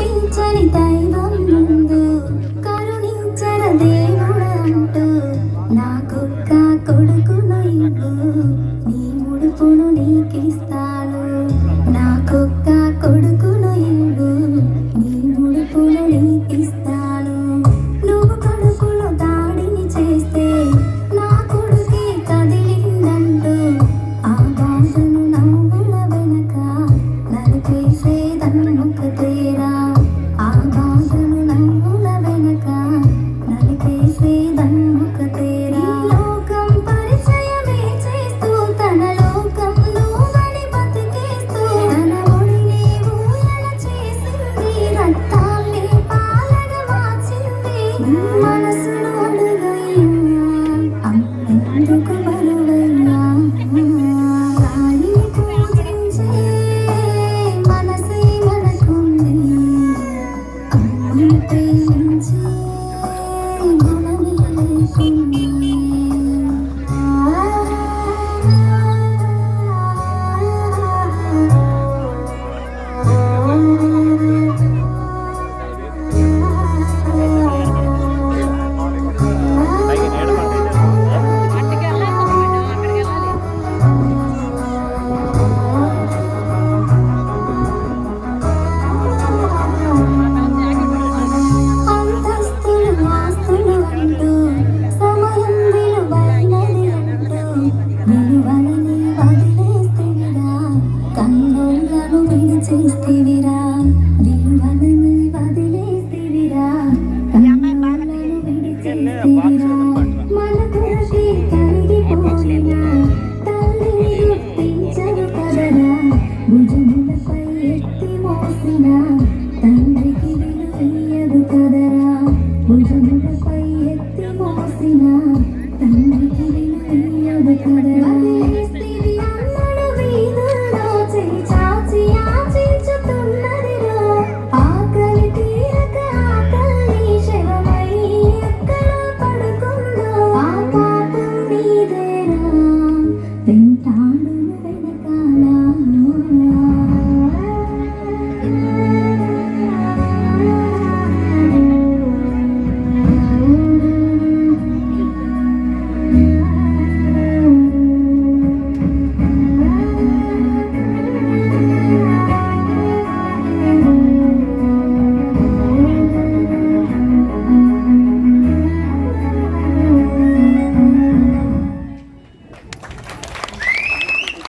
కనిపించని దైవం ముందు కరుణించర దేవుడంటూ నాకొక్క కొడుకును ఇవ్వు, నీ ముడుపును నీకిస్తాను. నాకొక్క కొడుకును ఇవ్వు, నీ ముడుపును నీకిస్తాను. నువ్వు కడుపులో దాడిని చేస్తే నా కొడుకే కదిలిందంటూ ఆ బాధను నవ్వుల వెనక నలిపేసేదన్నొకటేరా. ఆ బాధను నవ్వుల వెనక నలిపేసేదన్నొకటేరా. లోకం పరిచయమే చేస్తూ తన లోకం నువ్వని బతికేస్తూ తన ఒడినే ఊయల చేసింది, రక్తాల్ని పాలగా మార్చింది.